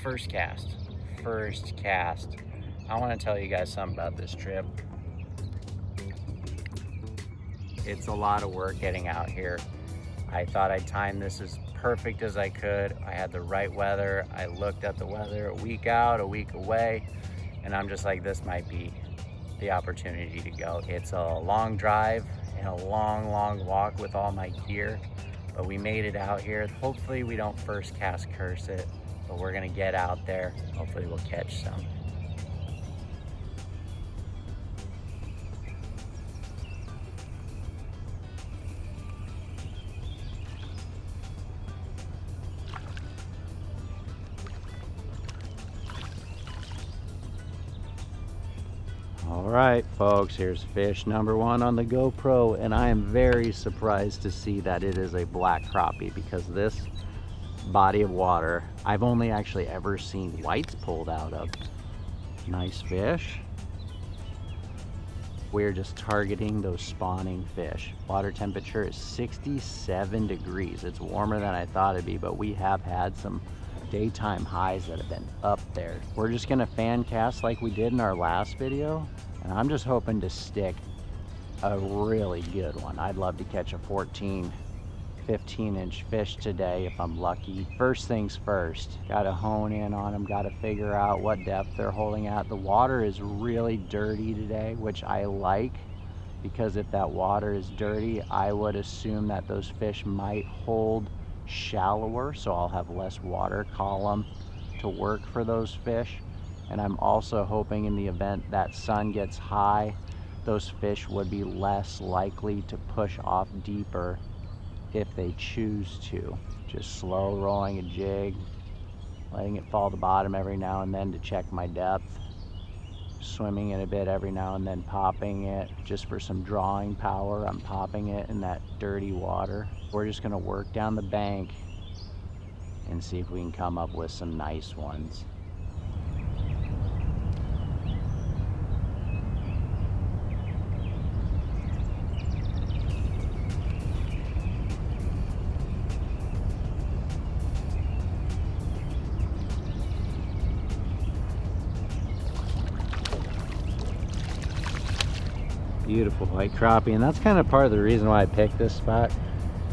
first cast. I want to tell you guys something about this trip. It's a lot of work getting out here. I thought I'd time this as perfect as I could. I had the right weather. I looked at the weather a week out, a week away, and I'm just like, this might be the opportunity to go. It's a long drive and a long walk with all my gear, but we made it out here. Hopefully we don't first cast curse it, but we're gonna get out there. Hopefully we'll catch some. All right, folks, here's fish number one on the GoPro, and I am very surprised to see that it is a black crappie, because this body of water, I've only actually ever seen whites pulled out of. Nice fish. We're just targeting those spawning fish. Water temperature is 67 degrees. It's warmer than I thought it'd be, but we have had some daytime highs that have been up there. We're just gonna fan cast like we did in our last video, and I'm just hoping to stick a really good one. I'd love to catch a 14, 15-inch fish today if I'm lucky. First things first, gotta hone in on them, gotta figure out what depth they're holding at. The water is really dirty today, which I like, because if that water is dirty, I would assume that those fish might hold shallower, so I'll have less water column to work for those fish. And I'm also hoping in the event that sun gets high, those fish would be less likely to push off deeper if they choose to. Just slow rolling a jig, letting it fall to bottom every now and then to check my depth, swimming it a bit every now and then, popping it just for some drawing power. I'm popping it in that dirty water. We're just gonna work down the bank and see if we can come up with some nice ones. Beautiful white crappie, and that's kind of part of the reason why I picked this spot.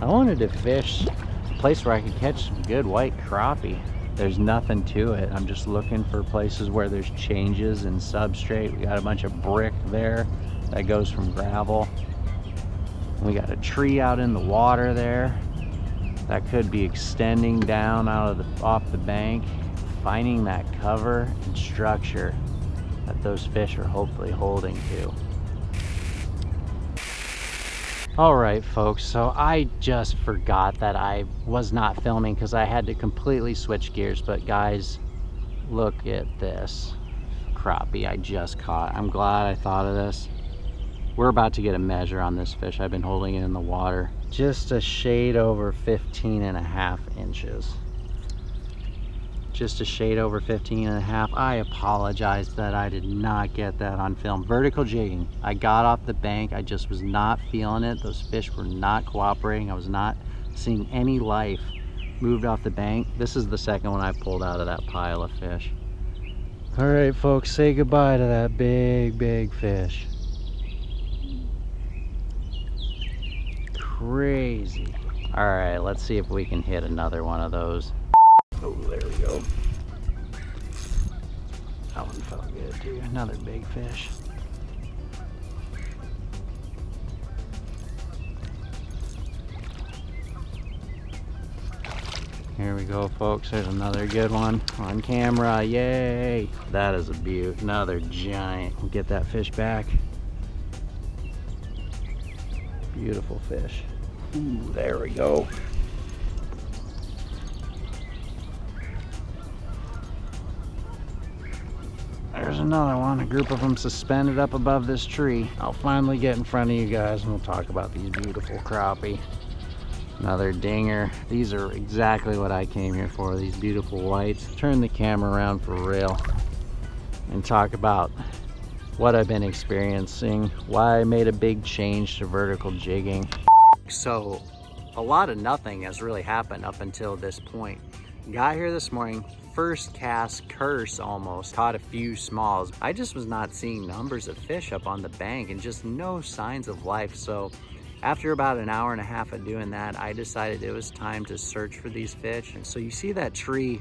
I wanted to fish a place where I could catch some good white crappie. There's nothing to it. I'm just looking for places where there's changes in substrate. We got a bunch of brick there that goes from gravel. We got a tree out in the water there that could be extending down out of off the bank. Finding that cover and structure that those fish are hopefully holding to. All right, folks, so I just forgot that I was not filming because I had to completely switch gears. But guys, look at this crappie I just caught. I'm glad I thought of this. We're about to get a measure on this fish. I've been holding it in the water. Just a shade over 15.5 inches. Just a shade over 15.5. I apologize that I did not get that on film. Vertical jigging. I got off the bank. I just was not feeling it. Those fish were not cooperating. I was not seeing any life. Moved off the bank. This is the second one I pulled out of that pile of fish. All right, folks, say goodbye to that big fish. Crazy. All right, let's see if we can hit another one of those. Oh, there we go. That one felt good too. Another big fish. Here we go, folks. There's another good one on camera. Yay! That is a beaut. Another giant. We'll get that fish back. Beautiful fish. Ooh, there we go. There's another one, a group of them suspended up above this tree. I'll finally get in front of you guys and we'll talk about these beautiful crappie. Another dinger. These are exactly what I came here for, these beautiful whites. Turn the camera around for real and talk about what I've been experiencing, why I made a big change to vertical jigging. So a lot of nothing has really happened up until this point. Got here this morning, first cast curse almost, caught a few smalls. I just was not seeing numbers of fish up on the bank and just no signs of life. So after about an hour and a half of doing that, I decided it was time to search for these fish. And so you see that tree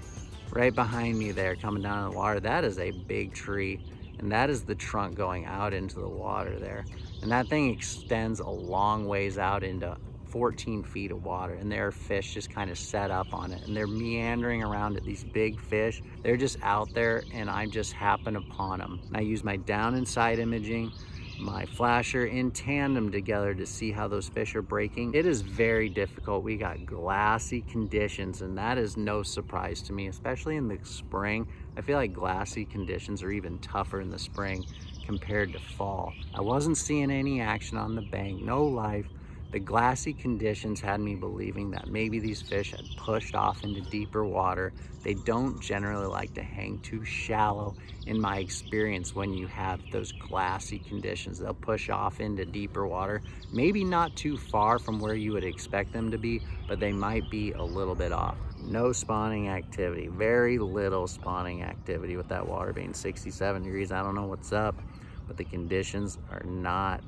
right behind me there coming down in the water. That is a big tree, and that is the trunk going out into the water there. And that thing extends a long ways out into 14 feet of water, and there are fish just kind of set up on it, and they're meandering around it. These big fish, they're just out there, and I just happen upon them. And I use my down and side imaging, my flasher in tandem together to see how those fish are breaking. It is very difficult. We got glassy conditions, and that is no surprise to me, especially in the spring. I feel like glassy conditions are even tougher in the spring compared to fall. I wasn't seeing any action on the bank, no life. The glassy conditions had me believing that maybe these fish had pushed off into deeper water. They don't generally like to hang too shallow in my experience when you have those glassy conditions. They'll push off into deeper water, maybe not too far from where you would expect them to be, but they might be a little bit off. No spawning activity, very little spawning activity with that water being 67 degrees. I don't know what's up, but the conditions are not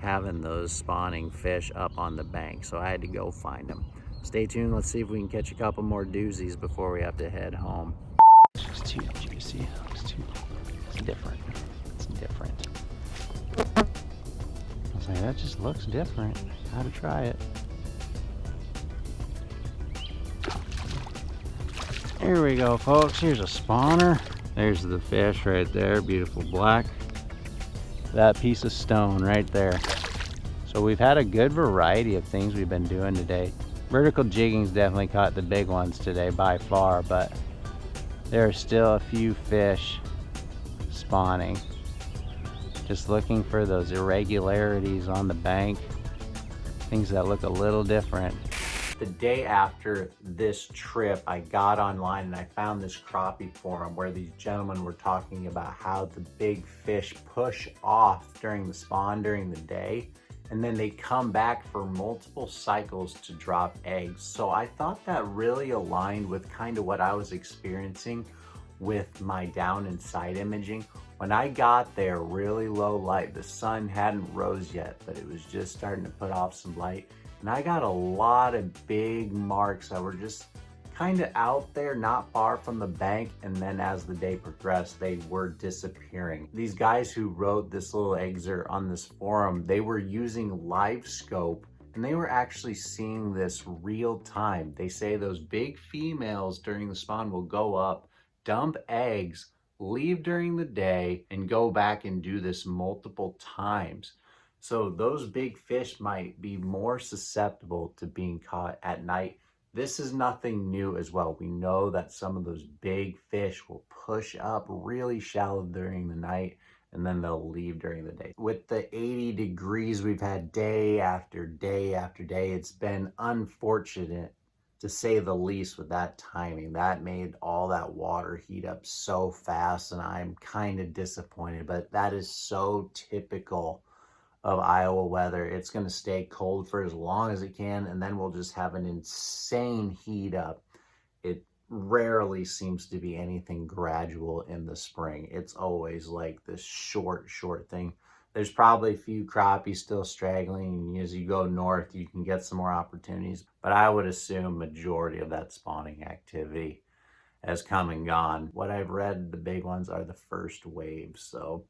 having those spawning fish up on the bank, so I had to go find them. Stay tuned, let's see if we can catch a couple more doozies before we have to head home. It's too juicy, it's different. It's different. I was like, that just looks different. Gotta try it. Here we go, folks. Here's a spawner. There's the fish right there, beautiful black. That piece of stone right there. So we've had a good variety of things we've been doing today. Vertical jigging's definitely caught the big ones today by far, but there are still a few fish spawning. Just looking for those irregularities on the bank, things that look a little different. The day after this trip, I got online and I found this crappie forum where these gentlemen were talking about how the big fish push off during the spawn during the day, and then they come back for multiple cycles to drop eggs. So I thought that really aligned with kind of what I was experiencing with my down and side imaging. When I got there, really low light, the sun hadn't rose yet, but it was just starting to put off some light. And I got a lot of big marks that were just kind of out there, not far from the bank. And then as the day progressed, they were disappearing. These guys who wrote this little excerpt on this forum, they were using live scope, and they were actually seeing this real time. They say those big females during the spawn will go up, dump eggs, leave during the day, and go back and do this multiple times. So those big fish might be more susceptible to being caught at night. This is nothing new as well. We know that some of those big fish will push up really shallow during the night, and then they'll leave during the day. With the 80 degrees we've had day after day after day, it's been unfortunate to say the least with that timing. That made all that water heat up so fast, and I'm kind of disappointed, but that is so typical of Iowa weather. It's going to stay cold for as long as it can, and then we'll just have an insane heat up. It rarely seems to be anything gradual in the spring. It's always like this short thing. There's probably a few crappies still straggling, and as you go north, you can get some more opportunities, but I would assume majority of that spawning activity has come and gone. What I've read, the big ones are the first wave, so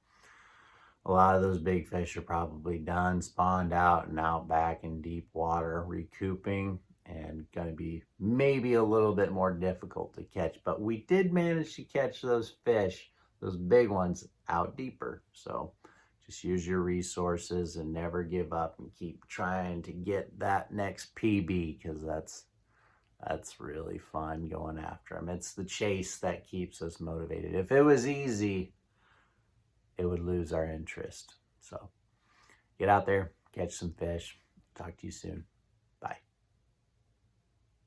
a lot of those big fish are probably done, spawned out, and out back in deep water, recouping, and going to be maybe a little bit more difficult to catch. But we did manage to catch those fish, those big ones, out deeper. So just use your resources and never give up, and keep trying to get that next PB, because that's really fun going after them. It's the chase that keeps us motivated. If it was easy, it would lose our interest. So get out there, catch some fish. Talk to you soon.